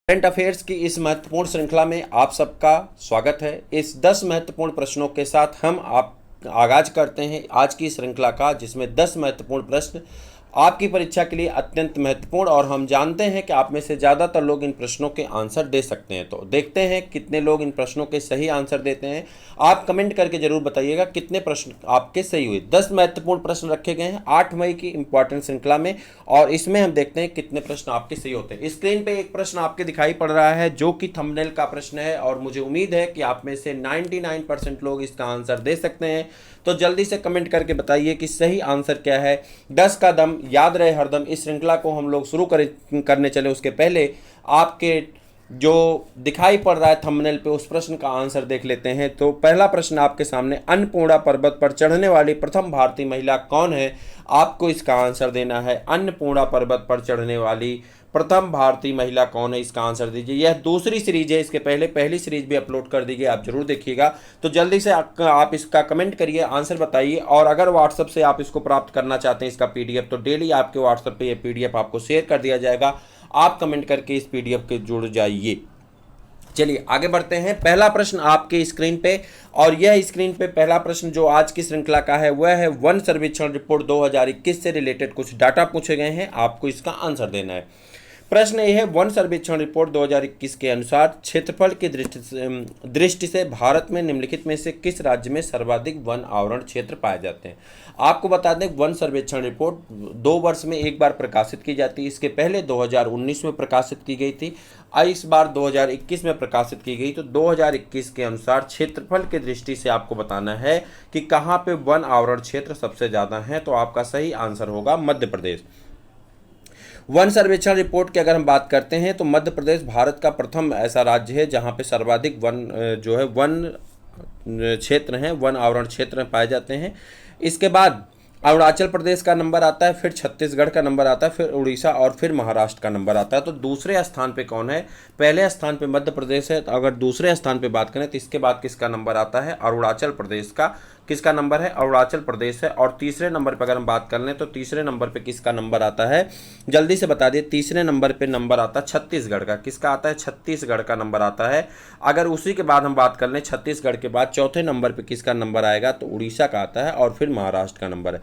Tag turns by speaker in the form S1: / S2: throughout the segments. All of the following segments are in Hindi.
S1: करंट अफेयर्स की इस महत्वपूर्ण श्रृंखला में आप सबका स्वागत है। इस 10 महत्वपूर्ण प्रश्नों के साथ हम आप आगाज करते हैं आज की श्रृंखला का, जिसमें 10 महत्वपूर्ण प्रश्न आपकी परीक्षा के लिए अत्यंत महत्वपूर्ण और हम जानते हैं कि आप में से ज़्यादातर लोग इन प्रश्नों के आंसर दे सकते हैं। तो देखते हैं कितने लोग इन प्रश्नों के सही आंसर देते हैं। आप कमेंट करके जरूर बताइएगा कितने प्रश्न आपके सही हुए। 10 महत्वपूर्ण प्रश्न रखे गए हैं 8 मई की इंपॉर्टेंट श्रृंखला में और इसमें हम देखते हैं कितने प्रश्न आपके सही होते हैं। स्क्रीन पे एक प्रश्न आपके दिखाई पड़ रहा है जो कि थंबनेल का प्रश्न है और मुझे उम्मीद है कि आप में से 99% लोग इसका आंसर दे सकते हैं। तो जल्दी से कमेंट करके बताइए कि सही आंसर क्या है। 10 का दम याद रहे हरदम। इस श्रृंखला को हम लोग शुरू करने चले उसके पहले आपके जो दिखाई पड़ रहा है थंबनेल पे उस प्रश्न का आंसर देख लेते हैं। तो पहला प्रश्न आपके सामने, अन्नपूर्णा पर्वत पर चढ़ने वाली प्रथम भारतीय महिला कौन है? आपको इसका आंसर देना है। अन्नपूर्णा पर्वत पर चढ़ने वाली प्रथम भारतीय महिला कौन है, इसका आंसर दीजिए। यह दूसरी सीरीज है, इसके पहले पहली सीरीज भी अपलोड कर दी गई, आप जरूर देखिएगा। तो जल्दी से आप इसका कमेंट करिए, आंसर बताइए। और अगर व्हाट्सएप से आप इसको प्राप्त करना चाहते हैं इसका पीडीएफ, तो डेली आपके व्हाट्सएप पे ये पीडीएफ आपको शेयर कर दिया जाएगा। आप कमेंट करके इस पीडीएफ के जुड़ जाइए। चलिए आगे बढ़ते हैं। पहला प्रश्न आपके स्क्रीन पे, और यह स्क्रीन पे पहला प्रश्न जो आज की श्रृंखला का है वह है वन सर्वेक्षण रिपोर्ट 2021 से रिलेटेड कुछ डाटा पूछे गए हैं, आपको इसका आंसर देना है। प्रश्न यह है, वन सर्वेक्षण रिपोर्ट 2021 के अनुसार क्षेत्रफल की दृष्टि से भारत में निम्नलिखित में से किस राज्य में सर्वाधिक वन आवरण क्षेत्र पाए जाते हैं? आपको बता दें वन सर्वेक्षण रिपोर्ट 2 वर्ष में एक बार प्रकाशित की जाती है। इसके पहले 2019 में प्रकाशित की गई थी, इस बार 2021 में प्रकाशित की गई। तो 2021 के अनुसार क्षेत्रफल की दृष्टि से आपको बताना है कि कहाँ पे वन आवरण क्षेत्र सबसे ज़्यादा है। तो आपका सही आंसर होगा मध्य प्रदेश। वन सर्वेक्षण रिपोर्ट की अगर हम बात करते हैं तो मध्य प्रदेश भारत का प्रथम ऐसा राज्य है जहां पे सर्वाधिक वन जो है वन क्षेत्र हैं, वन आवरण क्षेत्र पाए जाते हैं। इसके बाद अरुणाचल प्रदेश का नंबर आता है, फिर छत्तीसगढ़ का नंबर आता है, फिर उड़ीसा और फिर महाराष्ट्र का नंबर आता है। तो दूसरे स्थान पे कौन है? पहले स्थान पे मध्य प्रदेश है। तो अगर दूसरे स्थान पे बात करें तो इसके बाद किसका नंबर आता है? अरुणाचल प्रदेश का। किसका नंबर है? अरुणाचल प्रदेश है। और तीसरे नंबर पर अगर हम बात कर लें तो तीसरे नंबर पे किसका नंबर आता है? जल्दी से बता दिए। तीसरे नंबर पे नंबर आता है छत्तीसगढ़ का। किसका आता है? छत्तीसगढ़ का नंबर आता है। अगर उसी के बाद हम बात कर लें छत्तीसगढ़ के बाद चौथे नंबर पे किसका नंबर आएगा? तो उड़ीसा का आता है और फिर महाराष्ट्र का नंबर है।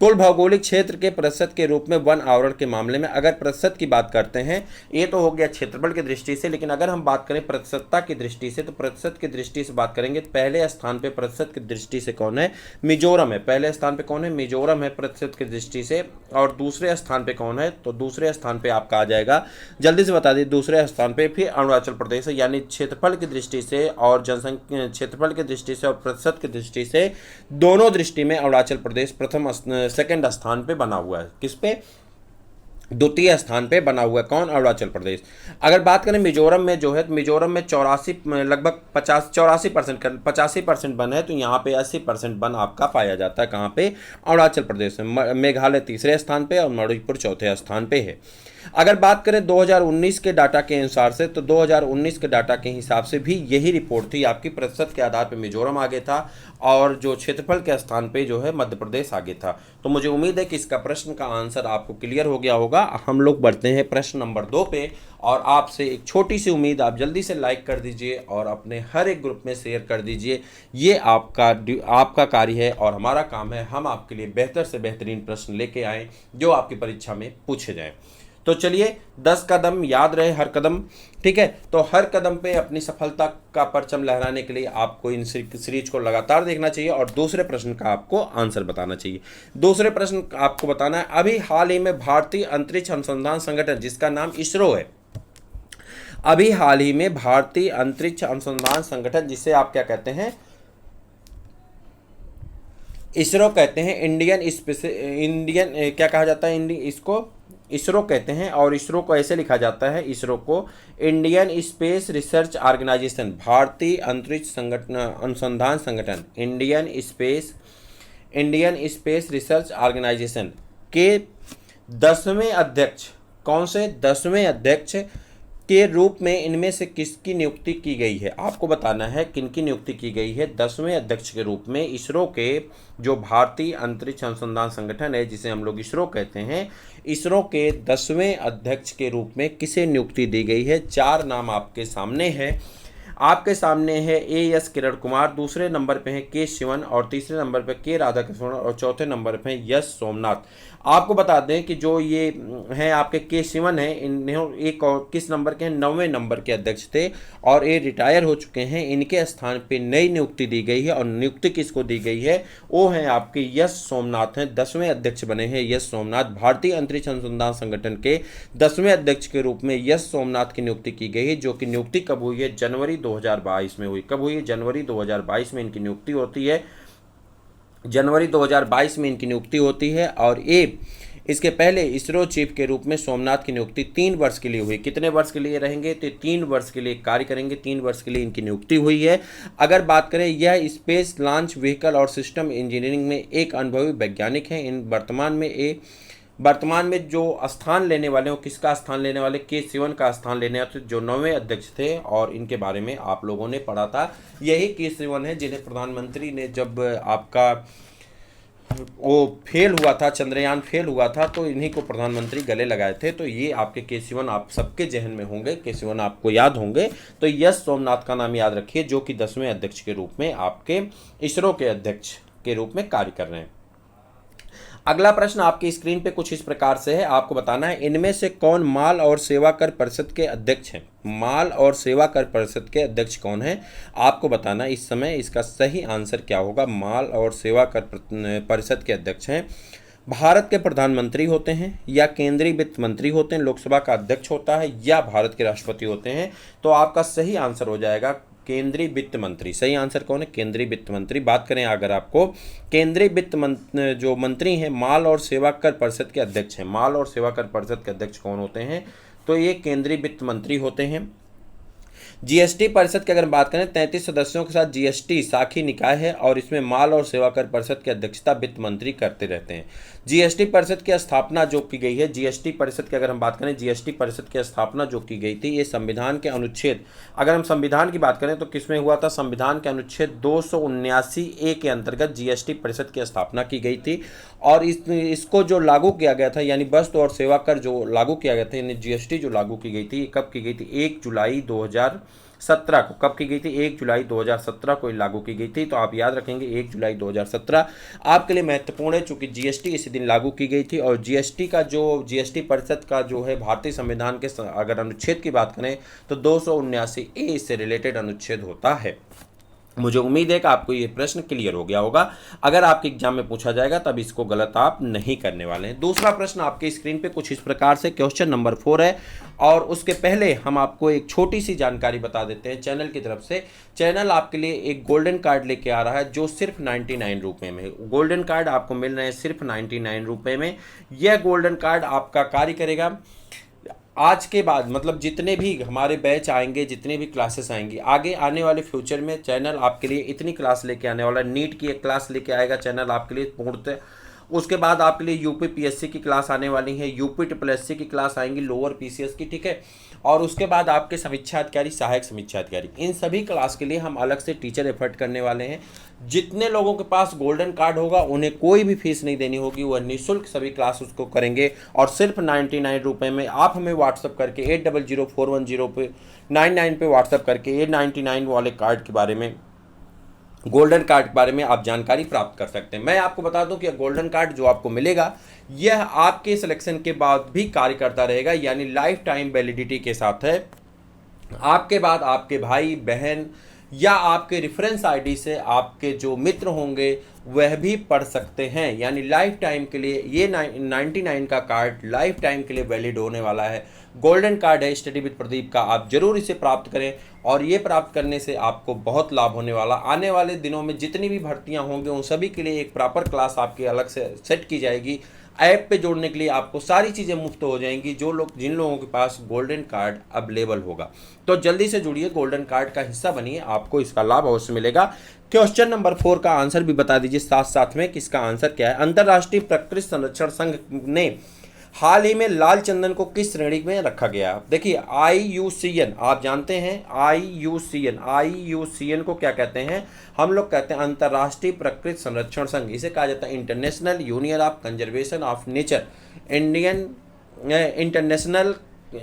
S1: कुल भौगोलिक क्षेत्र के प्रतिशत के रूप में वन आवरण के मामले में अगर प्रतिशत की बात करते हैं, ये तो हो गया क्षेत्रफल की दृष्टि से, लेकिन अगर हम बात करें प्रतिशतता की दृष्टि से तो प्रतिशत की दृष्टि से बात करेंगे तो पहले स्थान पे प्रतिशत की दृष्टि से कौन है? मिजोरम है। पहले स्थान पे कौन है? मिजोरम है प्रतिशत की दृष्टि से। और दूसरे स्थान पे कौन है? तो दूसरे स्थान पे आपका आ जाएगा, जल्दी से बता दीजिए, दूसरे स्थान पे फिर अरुणाचल प्रदेश है। यानी क्षेत्रफल की दृष्टि से और जनसंख्या क्षेत्रफल की दृष्टि से और प्रतिशत की दृष्टि से दोनों दृष्टि में अरुणाचल प्रदेश प्रथम सेकंड स्थान पे बना हुआ है। किस पे? द्वितीय स्थान पे बना हुआ है। कौन? अरुणाचल प्रदेश। अगर बात करें मिजोरम में जो है, मिजोरम में 84 लगभग 85% वन है, तो यहाँ पे 80% वन आपका पाया जाता है। कहाँ पे? अरुणाचल प्रदेश में। मेघालय तीसरे स्थान पे और मणिपुर चौथे स्थान पे है। अगर बात करें 2019 के डाटा के अनुसार से, तो 2019 के डाटा के हिसाब से भी यही रिपोर्ट थी आपकी। प्रतिशत के आधार पे मिजोरम आगे था और जो क्षेत्रफल के स्थान पे जो है मध्य प्रदेश आगे था। तो मुझे उम्मीद है कि इसका प्रश्न का आंसर आपको क्लियर हो गया होगा। हम लोग बढ़ते हैं प्रश्न नंबर 2 पे, और आपसे एक छोटी सी उम्मीद, आप जल्दी से लाइक कर दीजिए और अपने हर एक ग्रुप में शेयर कर दीजिए। ये आपका कार्य है और हमारा काम है, हम आपके लिए बेहतर से बेहतरीन प्रश्न लेके आएँ जो आपकी परीक्षा में पूछे जाएँ। तो चलिए, 10 कदम याद रहे हर कदम, ठीक है? तो हर कदम पे अपनी सफलता का परचम लहराने के लिए आपको इन सीरीज को लगातार देखना चाहिए और दूसरे प्रश्न का आपको आंसर बताना चाहिए। दूसरे प्रश्न आपको बताना है, अभी हाल ही में भारतीय अंतरिक्ष अनुसंधान संगठन जिसका नाम इसरो है, अभी हाल ही में भारतीय अंतरिक्ष अनुसंधान संगठन जिसे आप क्या कहते हैं? इसरो कहते हैं। इंडियन क्या कहा जाता है? इसको इसरो कहते हैं। और इसरो को ऐसे लिखा जाता है, इसरो को इंडियन स्पेस रिसर्च ऑर्गेनाइजेशन, भारतीय अंतरिक्ष संगठन अनुसंधान संगठन, इंडियन स्पेस रिसर्च ऑर्गेनाइजेशन के 10वें अध्यक्ष, कौन से? 10वें अध्यक्ष के रूप में इनमें से किसकी नियुक्ति की गई है? आपको बताना है किनकी नियुक्ति की गई है 10वें अध्यक्ष के रूप में। इसरो के जो भारतीय अंतरिक्ष अनुसंधान संगठन है, जिसे हम लोग इसरो कहते हैं, इसरो के 10वें अध्यक्ष के रूप में किसे नियुक्ति दी गई है? 4 नाम आपके सामने है। आपके सामने है एएस किरण कुमार, दूसरे नंबर पे है के शिवन, और तीसरे नंबर पे के राधाकृष्णन, और चौथे नंबर पे है यश सोमनाथ। आपको बता दें कि जो ये हैं आपके के शिवन हैं, इन्हें एक और किस नंबर के हैं? 9वें नंबर के अध्यक्ष थे और ये रिटायर हो चुके हैं। इनके स्थान पे नई नियुक्ति दी गई है, और नियुक्ति किसको दी गई है? वो हैं आपके यश सोमनाथ हैं, 10वें अध्यक्ष बने हैं यश सोमनाथ। भारतीय अंतरिक्ष अनुसंधान संगठन के 10वें अध्यक्ष के रूप में यश सोमनाथ की नियुक्ति की गई है, जो कि नियुक्ति कब हुई है? जनवरी 2022 में हुई। कब हुई है? जनवरी 2022 में इनकी नियुक्ति होती है। जनवरी 2022 में इनकी नियुक्ति होती है। और ये इसके पहले इसरो चीफ के रूप में सोमनाथ की नियुक्ति 3 वर्ष के लिए हुई। कितने वर्ष के लिए रहेंगे? तो 3 वर्ष के लिए कार्य करेंगे, 3 वर्ष के लिए इनकी नियुक्ति हुई है। अगर बात करें, यह स्पेस लॉन्च व्हीकल और सिस्टम इंजीनियरिंग में एक अनुभवी वैज्ञानिक हैं। इन वर्तमान में जो स्थान लेने वाले हो, किसका स्थान लेने वाले? के शिवन का स्थान लेने वाले, जो 9वें अध्यक्ष थे, और इनके बारे में आप लोगों ने पढ़ा था। यही के शिवन है जिन्हें प्रधानमंत्री ने, जब आपका वो फेल हुआ था, चंद्रयान फेल हुआ था, तो इन्हीं को प्रधानमंत्री गले लगाए थे। तो ये आपके के शिवन आप सबके जहन में होंगे, के शिवन आपको याद होंगे। तो यश सोमनाथ का नाम याद रखिए, जो कि 10वें अध्यक्ष के रूप में आपके इसरो के अध्यक्ष के रूप में कार्य कर रहे हैं। अगला प्रश्न आपकी स्क्रीन पे कुछ इस प्रकार से है। आपको बताना है इनमें से कौन माल और सेवा कर परिषद के अध्यक्ष हैं? माल और सेवा कर परिषद के अध्यक्ष कौन है? आपको बताना इस समय इसका सही आंसर क्या होगा। माल और सेवा कर परिषद के अध्यक्ष हैं भारत के प्रधानमंत्री होते हैं, या केंद्रीय वित्त मंत्री होते हैं, लोकसभा का अध्यक्ष होता है, या भारत के राष्ट्रपति होते हैं। तो आपका सही आंसर हो जाएगा केंद्रीय वित्त मंत्री। सही आंसर कौन है? केंद्रीय वित्त मंत्री। बात करें अगर आपको, केंद्रीय वित्त जो मंत्री हैं, माल और सेवा कर परिषद के अध्यक्ष हैं। माल और सेवा कर परिषद के अध्यक्ष कौन होते हैं? तो ये केंद्रीय वित्त मंत्री होते हैं। जीएसटी परिषद की अगर बात करें, 33 सदस्यों के साथ जीएसटी शाखी निकाय है, और इसमें माल और सेवा कर परिषद की अध्यक्षता वित्त मंत्री करते रहते हैं। जीएसटी परिषद की स्थापना जो की गई है, जीएसटी परिषद की अगर हम बात करें, जीएसटी परिषद की स्थापना जो की गई थी, ये संविधान के अनुच्छेद, अगर हम संविधान की बात करें तो किसमें हुआ था? संविधान के अनुच्छेद 279A के अंतर्गत जीएसटी परिषद की स्थापना की गई थी। और इसको जो लागू किया गया था, यानी वस्तु और सेवा कर जो लागू किया गया था, यानी जीएसटी जो लागू की गई थी, कब की गई थी? 1 जुलाई 2017 को। कब की गई थी? 1 जुलाई 2017 को लागू की गई थी। तो आप याद रखेंगे 1 जुलाई 2017 आपके लिए महत्वपूर्ण है, चूंकि जीएसटी इसी दिन लागू की गई थी। और जीएसटी परिषद का जो है भारतीय संविधान के अगर अनुच्छेद की बात करें तो 279A इससे रिलेटेड अनुच्छेद होता है। मुझे उम्मीद है कि आपको ये प्रश्न क्लियर हो गया होगा। अगर आपके एग्जाम में पूछा जाएगा तब इसको गलत आप नहीं करने वाले हैं। दूसरा प्रश्न आपके स्क्रीन पे कुछ इस प्रकार से क्वेश्चन नंबर 4 है, और उसके पहले हम आपको एक छोटी सी जानकारी बता देते हैं चैनल की तरफ से। चैनल आपके लिए एक गोल्डन कार्ड लेके आ रहा है, जो सिर्फ 99 रुपये में। गोल्डन कार्ड आपको मिल रहे हैं सिर्फ 99 रुपये में। यह गोल्डन कार्ड आपका कार्य करेगा आज के बाद, मतलब जितने भी हमारे बैच आएंगे, जितने भी क्लासेस आएंगी आगे आने वाले फ्यूचर में, चैनल आपके लिए इतनी क्लास लेके आने वाला है। नीट की एक क्लास लेके आएगा चैनल आपके लिए पूर्णतः। उसके बाद आपके लिए यूपी पीएससी की क्लास आने वाली है, यूपी ट्रिपल एससी की क्लास आएंगी, लोअर पीसीएस की, ठीक है। और उसके बाद आपके समीक्षा अधिकारी, सहायक समीक्षा अधिकारी, इन सभी क्लास के लिए हम अलग से टीचर एफर्ट करने वाले हैं। जितने लोगों के पास गोल्डन कार्ड होगा उन्हें कोई भी फीस नहीं देनी होगी, वह निःशुल्क सभी क्लास उसको करेंगे। और सिर्फ 99 रुपये में आप हमें व्हाट्सअप करके 800410 पे 99 पे व्हाट्सअप करके 899 वाले कार्ड के बारे में, गोल्डन कार्ड के बारे में आप जानकारी प्राप्त कर सकते हैं। मैं आपको बता दूं कि गोल्डन कार्ड जो आपको मिलेगा यह आपके सिलेक्शन के बाद भी कार्य करता रहेगा, यानी लाइफ टाइम वैलिडिटी के साथ है। आपके बाद आपके भाई बहन या आपके रेफरेंस आईडी से आपके जो मित्र होंगे वह भी पढ़ सकते हैं, यानी लाइफ टाइम के लिए ये 99 का कार्ड लाइफ टाइम के लिए वैलिड होने वाला है। गोल्डन कार्ड है स्टडी विद प्रदीप का, आप जरूर इसे प्राप्त करें, और ये प्राप्त करने से आपको बहुत लाभ होने वाला। आने वाले दिनों में जितनी भी भर्तियां होंगी उन सभी के लिए एक प्रॉपर क्लास आपकी अलग से सेट की जाएगी। ऐप पे जोड़ने के लिए आपको सारी चीज़ें मुफ्त हो जाएंगी, जिन लोगों के पास गोल्डन कार्ड अवेलेबल होगा। तो जल्दी से जुड़िए, गोल्डन कार्ड का हिस्सा बनिए, आपको इसका लाभ अवश्य मिलेगा। क्वेश्चन नंबर 4 का आंसर भी बता दीजिए साथ साथ में, किसका आंसर क्या है। अंतर्राष्ट्रीय प्रकृति संरक्षण संघ ने हाल ही में लाल चंदन को किस श्रेणी में रखा गया? देखिए IUCN आप जानते हैं, IUCN को क्या कहते हैं? हम लोग कहते हैं अंतर्राष्ट्रीय प्रकृति संरक्षण संघ। इसे कहा जाता है international union of conservation of nature, international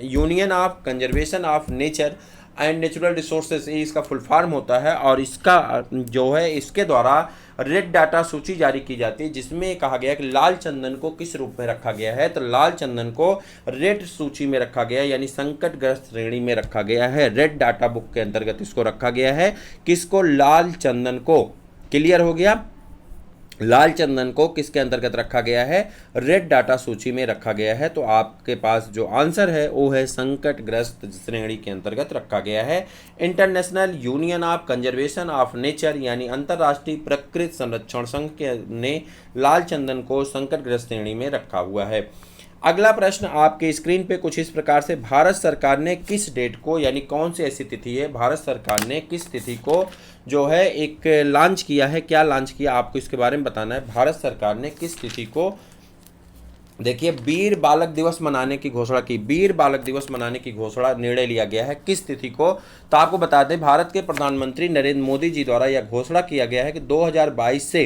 S1: union of conservation of nature and natural resources, ये इसका फुल फॉर्म होता है। और इसका जो है इसके द्वारा रेड डाटा सूची जारी की जाती है, जिसमें कहा गया कि लाल चंदन को किस रूप में रखा गया है? तो लाल चंदन को रेड सूची में रखा गया है, यानी संकटग्रस्त श्रेणी में रखा गया है। रेड डाटा बुक के अंतर्गत इसको रखा गया है। किसको? लाल चंदन को। क्लियर हो गया? लाल चंदन को किसके अंतर्गत रखा गया है? रेड डाटा सूची में रखा गया है। तो आपके पास जो आंसर है वो है संकटग्रस्त श्रेणी के अंतर्गत रखा गया है। International union of conservation of nature यानी अंतर्राष्ट्रीय प्रकृति संरक्षण संघ ने लाल चंदन को संकटग्रस्त श्रेणी में रखा हुआ है। अगला प्रश्न आपके स्क्रीन पे कुछ इस प्रकार से, भारत सरकार ने किस डेट को, यानी कौन सी ऐसी तिथि है, भारत सरकार ने किस तिथि को जो है एक लॉन्च किया है? क्या लॉन्च किया आपको इसके बारे में बताना है। भारत सरकार ने किस तिथि को, देखिए वीर बालक दिवस मनाने की घोषणा की। वीर बालक दिवस मनाने की घोषणा निर्णय लिया गया है किस तिथि को? तो आपको बता दें भारत के प्रधानमंत्री नरेंद्र मोदी जी द्वारा यह घोषणा किया गया है कि 2022 से,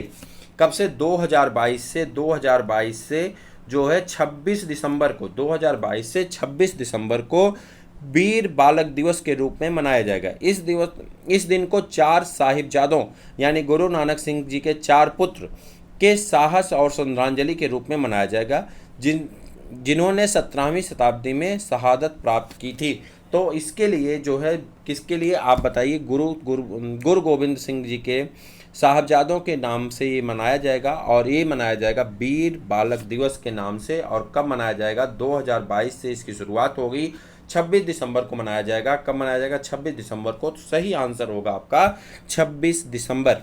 S1: कब से? 2022 से जो है 26 दिसंबर को, 2022 से 26 दिसंबर को वीर बालक दिवस के रूप में मनाया जाएगा। इस दिन को 4 साहिबजादों यानी गुरु नानक सिंह जी के 4 पुत्र के साहस और श्रद्धांजलि के रूप में मनाया जाएगा, जिन्होंने 17वीं शताब्दी में शहादत प्राप्त की थी। तो इसके लिए जो है किसके लिए आप बताइए? गुरु गोविंद सिंह जी के साहबजादों के नाम से ये मनाया जाएगा, और ये मनाया जाएगा वीर बालक दिवस के नाम से। और कब मनाया जाएगा? 2022 से इसकी शुरुआत होगी, 26 दिसंबर को मनाया जाएगा। कब मनाया जाएगा? 26 दिसंबर को। तो सही आंसर होगा आपका 26 दिसंबर।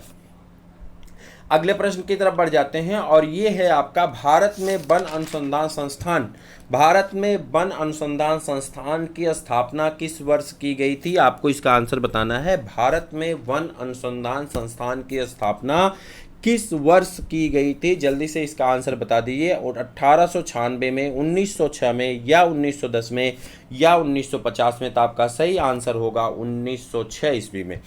S1: अगले प्रश्न की तरफ बढ़ जाते हैं, और ये है आपका, भारत में वन अनुसंधान संस्थान, भारत में वन अनुसंधान संस्थान की स्थापना किस वर्ष की गई थी? आपको इसका आंसर बताना है। भारत में वन अनुसंधान संस्थान की स्थापना किस वर्ष की गई थी? जल्दी से इसका आंसर बता दीजिए। और 1896 में, 1906 में, या 1910 में, या 1950 में? तो आपका सही आंसर होगा 1906 ईस्वी में।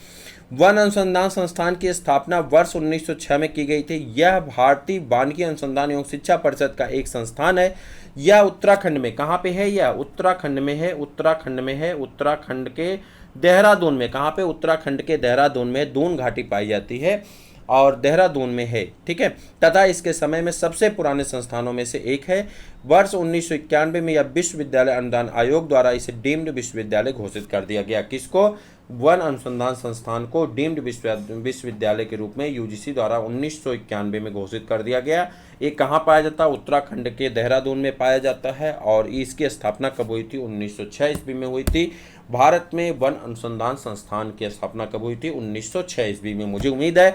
S1: वन अनुसंधान संस्थान की स्थापना वर्ष 1906 में की गई थी। यह भारतीय वानिकी अनुसंधान एवं शिक्षा परिषद का एक संस्थान है। यह उत्तराखंड में, कहाँ पे है? यह उत्तराखंड में है, उत्तराखंड में है, उत्तराखंड के देहरादून में। कहाँ पे? उत्तराखंड के देहरादून में दून घाटी पाई जाती है और देहरादून में है, ठीक है। तथा इसके समय में सबसे पुराने संस्थानों में से एक है। वर्ष 1991 में यह विश्वविद्यालय अनुदान आयोग द्वारा इसे डीम्ड विश्वविद्यालय घोषित कर दिया गया। किसको? वन अनुसंधान संस्थान को डीम्ड विश्वविद्यालय के रूप में यूजीसी द्वारा 1991 में घोषित कर दिया गया। ये कहाँ पाया जाता है? उत्तराखंड के देहरादून में पाया जाता है। और इसकी स्थापना कब हुई थी? 1906 ईस्वी में हुई थी। भारत में वन अनुसंधान संस्थान की स्थापना कब हुई थी? 1906 ईस्वी में। मुझे उम्मीद है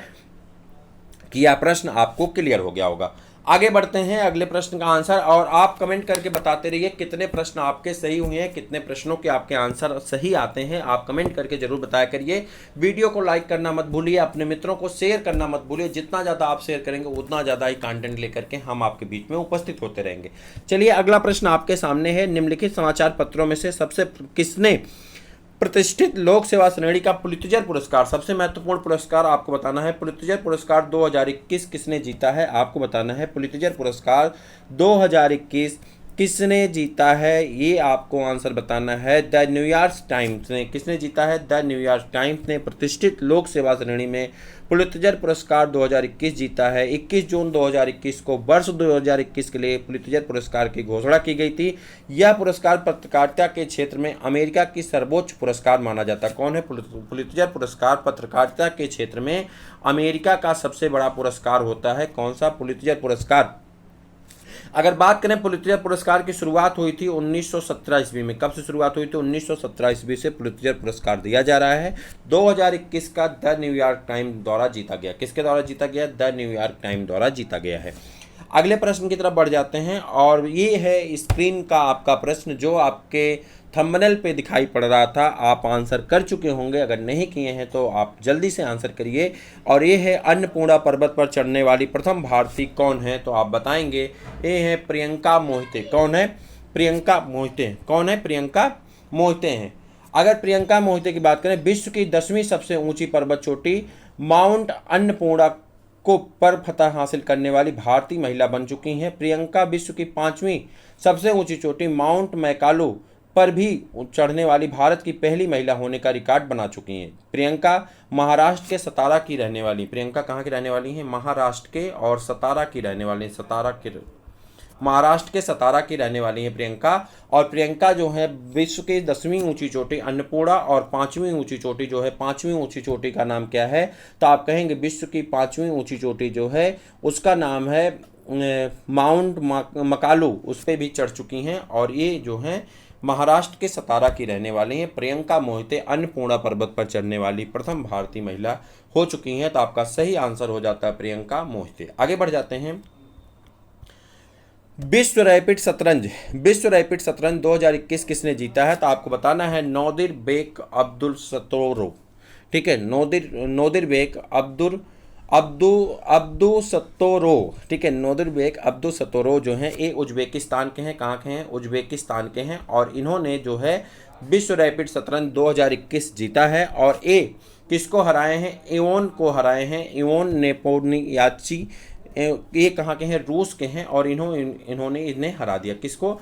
S1: कि यह प्रश्न आपको क्लियर हो गया होगा। आगे बढ़ते हैं अगले प्रश्न का आंसर, और आप कमेंट करके बताते रहिए कितने प्रश्न आपके सही हुए हैं, कितने प्रश्नों के आपके आंसर सही आते हैं। आप कमेंट करके जरूर बताया करिए। वीडियो को लाइक करना मत भूलिए, अपने मित्रों को शेयर करना मत भूलिए। जितना ज़्यादा आप शेयर करेंगे उतना ज़्यादा ही कंटेंट लेकर के हम आपके बीच में उपस्थित होते रहेंगे। चलिए अगला प्रश्न आपके सामने है। निम्नलिखित समाचार पत्रों में से सबसे किसने प्रतिष्ठित लोक सेवा श्रेणी का पुलित्जर पुरस्कार, सबसे महत्वपूर्ण पुरस्कार आपको बताना है। पुलित्जर पुरस्कार 2021 किसने जीता है? आपको बताना है पुलित्जर पुरस्कार 2021 किसने जीता है, ये आपको आंसर बताना है। द न्यूयॉर्क टाइम्स ने, किसने जीता है? द न्यूयॉर्क टाइम्स ने प्रतिष्ठित लोक सेवा श्रेणी में पुलित्जर पुरस्कार 2021 जीता है। 21 जून 2021 को वर्ष 2021 के लिए पुलित्जर पुरस्कार की घोषणा की गई थी। यह पुरस्कार पत्रकारिता के क्षेत्र में अमेरिका की सर्वोच्च पुरस्कार माना जाता है। कौन है? पुलित्जर पुरस्कार पत्रकारिता के क्षेत्र में अमेरिका का सबसे बड़ा पुरस्कार होता है। कौन सा? पुलित्जर पुरस्कार। अगर बात करें पुलित्जर पुरस्कार की शुरुआत हुई थी 1917 ईस्वी में। कब से शुरुआत हुई थी? 1917 ईस्वी से पुलित्जर पुरस्कार दिया जा रहा है। 2021 का द न्यूयॉर्क टाइम्स द्वारा जीता गया। किसके द्वारा जीता गया? द न्यूयॉर्क टाइम्स द्वारा जीता गया है। अगले प्रश्न की तरफ बढ़ जाते हैं, और ये है स्क्रीन का आपका प्रश्न जो आपके थंबनेल पे दिखाई पड़ रहा था, आप आंसर कर चुके होंगे। अगर नहीं किए हैं तो आप जल्दी से आंसर करिए। और ये है अन्नपूर्णा पर्वत पर चढ़ने वाली प्रथम भारतीय कौन है, तो आप बताएंगे। ये है प्रियंका मोहिते। कौन है? प्रियंका मोहिते। कौन है? प्रियंका मोहिते हैं। अगर प्रियंका मोहिते की बात करें, विश्व की 10वीं सबसे ऊंची पर्वत चोटी माउंट अन्नपूर्णा को पर फतह हासिल करने वाली भारतीय महिला बन चुकी हैं। प्रियंका विश्व की 5वीं सबसे ऊंची चोटी माउंट मैकालो पर भी चढ़ने वाली भारत की पहली महिला होने का रिकॉर्ड बना चुकी हैं। प्रियंका महाराष्ट्र के सतारा की रहने वाली। प्रियंका कहाँ की रहने वाली हैं? महाराष्ट्र के, और सतारा की रहने वाली हैं। महाराष्ट्र के सतारा की रहने वाली हैं प्रियंका। और प्रियंका जो है विश्व की 10वीं ऊंची चोटी अन्नपूर्णा, और 5वीं ऊंची चोटी जो है, 5वीं ऊंची चोटी का नाम क्या है, तो आप कहेंगे विश्व की 5वीं ऊंची चोटी जो है उसका नाम है माउंट मकालू। उस पर भी चढ़ चुकी हैं। और ये जो हैं महाराष्ट्र के सतारा की रहने वाली हैं। प्रियंका मोहिते अन्नपूर्णा पर्वत पर चढ़ने वाली प्रथम भारतीय महिला हो चुकी हैं। तो आपका सही आंसर हो जाता है प्रियंका मोहिते। आगे बढ़ जाते हैं। विश्व रैपिड शतरंज 2021 किसने जीता है, तो आपको बताना है नोदिर बेक अब्दुल सत्तोरो। ठीक है, नोदिर बेक अब्दू सत्तोरो। ठीक है, नोदिर बेक अब्दू सत्तोरो जो हैं ये उज्बेकिस्तान के हैं। कहाँ के हैं? उज्बेकिस्तान के हैं। और इन्होंने जो है विश्व रैपिड शतरंज 2021 जीता है। और ये किसको हराए हैं? इवोन को हराए हैं। इवोन नेपोनियाची। ये कहाँ के हैं? रूस के हैं। और इन्होंने इन्हें हरा दिया। किसको?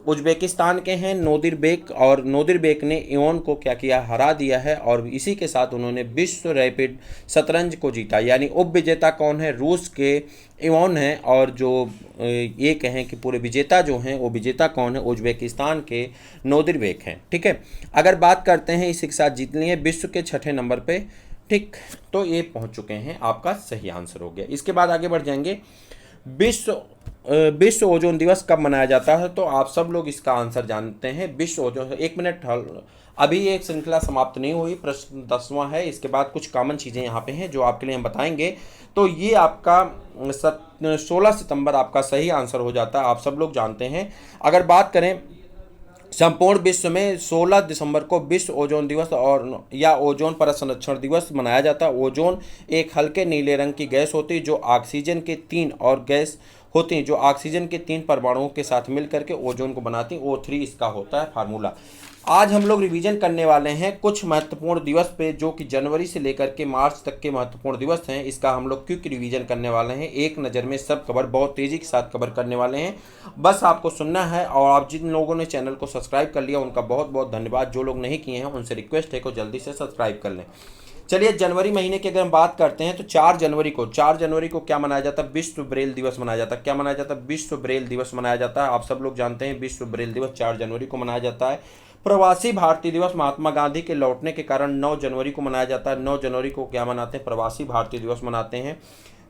S1: उज्बेकिस्तान के हैं नोदिर बेक। और नोदिर बेक ने इवोन को क्या किया? हरा दिया है। और इसी के साथ उन्होंने विश्व रैपिड शतरंज को जीता। यानी उप विजेता कौन है? रूस के इवोन है। और जो ये कहें कि पूरे विजेता जो हैं वो विजेता कौन है? उज्बेकिस्तान के नोदिर बेक हैं। ठीक है, अगर बात करते हैं इसी के साथ जीत लिए विश्व के 6ठे नंबर पे। ठीक, तो ये पहुंच चुके हैं। आपका सही आंसर हो गया। इसके बाद आगे बढ़ जाएंगे। विश्व ओजोन दिवस कब मनाया जाता है, तो आप सब लोग इसका आंसर जानते हैं। विश्व ओजोन, एक मिनट, अभी ये एक श्रृंखला समाप्त नहीं हुई, प्रश्न 10वां है। इसके बाद कुछ कॉमन चीज़ें यहाँ पे हैं जो आपके लिए हम बताएंगे। तो ये आपका 16 सितंबर आपका सही आंसर हो जाता है। आप सब लोग जानते हैं। अगर बात करें संपूर्ण विश्व में 16 दिसंबर को विश्व ओजोन दिवस और या ओजोन परत संरक्षण दिवस मनाया जाता है। ओजोन एक हल्के नीले रंग की गैस होती है जो ऑक्सीजन के 3 और गैस होती हैं जो ऑक्सीजन के 3 परमाणुओं के साथ मिलकर के ओजोन को बनाती हैं। O3 इसका होता है फार्मूला। आज हम लोग रिवीजन करने वाले हैं कुछ महत्वपूर्ण दिवस पे, जो कि जनवरी से लेकर के मार्च तक के महत्वपूर्ण दिवस हैं। इसका हम लोग क्विक रिवीजन करने वाले हैं। एक नज़र में सब खबर बहुत तेज़ी के साथ कवर करने वाले हैं। बस आपको सुनना है। और आप जिन लोगों ने चैनल को सब्सक्राइब कर लिया उनका बहुत बहुत धन्यवाद। जो लोग नहीं किए हैं उनसे रिक्वेस्ट है कि जल्दी से सब्सक्राइब कर लें। चलिए, जनवरी महीने की अगर हम बात करते हैं तो 4 जनवरी को क्या मनाया जाता है? विश्व ब्रेल दिवस मनाया जाता है। क्या मनाया जाता है? विश्व ब्रेल दिवस मनाया जाता है। आप सब लोग जानते हैं विश्व ब्रेल दिवस 4 जनवरी को मनाया जाता है। प्रवासी भारतीय दिवस महात्मा गांधी के लौटने के कारण 9 जनवरी को मनाया जाता है। 9 जनवरी को क्या मनाते हैं? प्रवासी भारतीय दिवस मनाते हैं।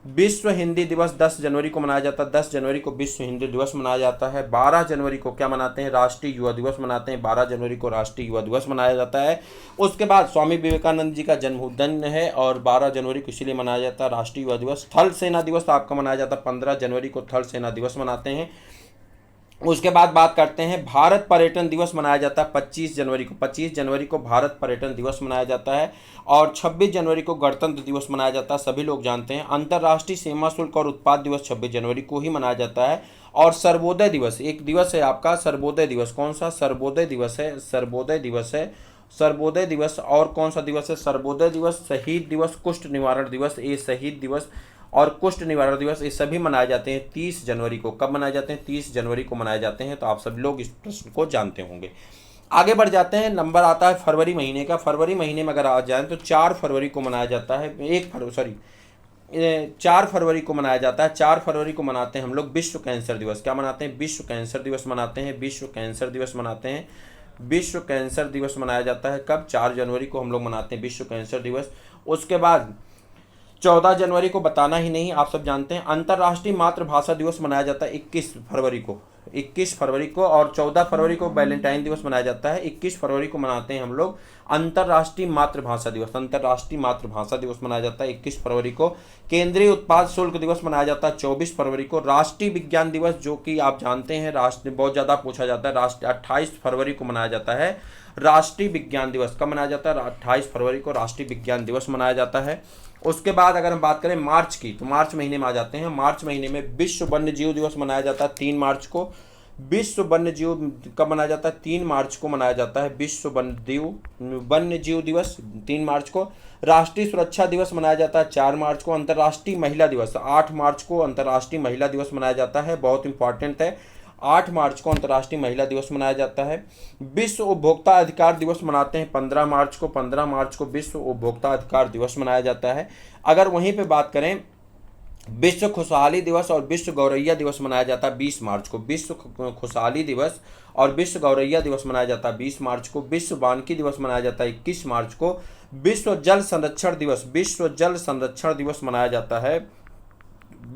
S1: विश्व हिंदी दिवस 10 जनवरी को मनाया जाता है। 10 जनवरी को विश्व हिंदी दिवस मनाया जाता है। 12 जनवरी को क्या मनाते हैं? राष्ट्रीय युवा दिवस मनाते हैं। 12 जनवरी को राष्ट्रीय युवा दिवस मनाया जाता है। उसके बाद स्वामी विवेकानंद जी का जन्मदिन है और 12 जनवरी को इसीलिए मनाया जाता है राष्ट्रीय युवा दिवस। थल सेना दिवस आपका मनाया जाता है 15 जनवरी को थल सेना दिवस मनाते हैं। उसके बाद बात करते हैं भारत पर्यटन दिवस मनाया जाता है 25 जनवरी को। 25 जनवरी को भारत पर्यटन दिवस मनाया जाता है। और 26 जनवरी को गणतंत्र दिवस मनाया जाता है। सभी लोग जानते हैं। अंतर्राष्ट्रीय सीमा शुल्क और उत्पाद दिवस 26 जनवरी को ही मनाया जाता है। और सर्वोदय दिवस एक दिवस है आपका। सर्वोदय दिवस कौन सा? सर्वोदय दिवस है। सर्वोदय दिवस। और कौन सा दिवस है? सर्वोदय दिवस, शहीद दिवस, कुष्ठ निवारण दिवस। ये शहीद दिवस और कुष्ठ निवारण दिवस ये सभी मनाए जाते हैं 30 जनवरी को। कब मनाए जाते हैं? 30 जनवरी को मनाए जाते हैं। तो आप सभी लोग इस प्रश्न को जानते होंगे। आगे बढ़ जाते हैं। नंबर आता है फरवरी महीने का। फरवरी महीने में अगर आ जाए तो 4 फरवरी को मनाया जाता है। 4 फरवरी को मनाया जाता है। 4 फरवरी को मनाते हैं हम लोग विश्व कैंसर दिवस। क्या मनाते हैं? विश्व कैंसर दिवस मनाते हैं। विश्व कैंसर दिवस मनाते हैं। विश्व कैंसर दिवस मनाया जाता है कब? 4 जनवरी को हम लोग मनाते हैं विश्व कैंसर दिवस। उसके बाद 14 जनवरी को बताना ही नहीं, आप सब जानते हैं। अंतर्राष्ट्रीय मातृभाषा दिवस मनाया जाता है 21 फरवरी को। 21 फरवरी को, और 14 फरवरी को वैलेंटाइन दिवस मनाया जाता है। 21 फरवरी को मनाते हैं हम लोग अंतर्राष्ट्रीय मातृभाषा दिवस। अंतर्राष्ट्रीय मातृभाषा दिवस मनाया जाता है 21 फरवरी को। केंद्रीय उत्पाद शुल्क दिवस मनाया जाता है 24 फरवरी को। राष्ट्रीय विज्ञान दिवस, जो कि आप जानते हैं राष्ट्र बहुत ज़्यादा पूछा जाता है, 28 फरवरी को मनाया जाता है। राष्ट्रीय विज्ञान दिवस कब मनाया जाता है? 28 फरवरी को राष्ट्रीय विज्ञान दिवस मनाया जाता है। उसके बाद अगर हम बात करें मार्च की, तो मार्च महीने में आ जाते हैं। मार्च महीने में विश्व वन्य जीव दिवस मनाया जाता है 3 मार्च को। विश्व वन्य जीव कब मनाया जाता है? 3 मार्च को मनाया जाता है विश्व वन्य जीव दिवस 3 मार्च को। राष्ट्रीय सुरक्षा दिवस मनाया जाता है 4 मार्च को। अंतर्राष्ट्रीय महिला दिवस 8 मार्च को अंतर्राष्ट्रीय महिला दिवस मनाया जाता है, बहुत इंपॉर्टेंट है। 8 मार्च को अंतर्राष्ट्रीय महिला दिवस मनाया जाता है। विश्व उपभोक्ता अधिकार दिवस मनाते हैं 15 मार्च को। 15 मार्च को विश्व उपभोक्ता अधिकार दिवस मनाया जाता है। अगर वहीं पे बात करें, विश्व खुशहाली दिवस और विश्व गौरैया दिवस मनाया जाता है 20 मार्च को। विश्व खुशहाली दिवस और विश्व गौरैया दिवस मनाया जाता है 20 मार्च को। विश्व वानिकी दिवस मनाया जाता है 21 मार्च को। विश्व जल संरक्षण दिवस मनाया जाता है।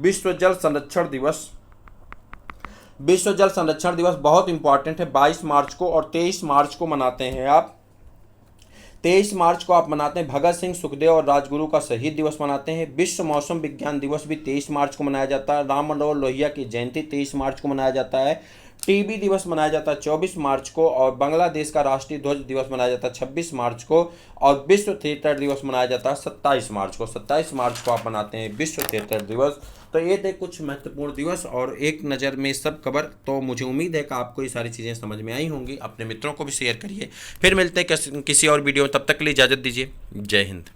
S1: विश्व जल संरक्षण दिवस बहुत इंपॉर्टेंट है, 22 मार्च को। और 23 मार्च को मनाते हैं आप 23 मार्च को आप मनाते हैं भगत सिंह, सुखदेव और राजगुरु का शहीद दिवस मनाते हैं। विश्व मौसम विज्ञान दिवस भी 23 मार्च को मनाया जाता है। राम मनोहर लोहिया की जयंती 23 मार्च को मनाया जाता है। टीबी दिवस मनाया जाता है 24 मार्च को। और बांग्लादेश का राष्ट्रीय ध्वज दिवस मनाया जाता है 26 मार्च को। और विश्व थिएटर दिवस मनाया जाता है 27 मार्च को। 27 मार्च को आप मनाते हैं विश्व थिएटर दिवस। तो ये थे कुछ महत्वपूर्ण दिवस और एक नज़र में सब कवर। तो मुझे उम्मीद है कि आपको ये सारी चीज़ें समझ में आई होंगी। अपने मित्रों को भी शेयर करिए। फिर मिलते हैं किसी और वीडियो में, तब तक के लिए इजाज़त दीजिए। जय हिंद।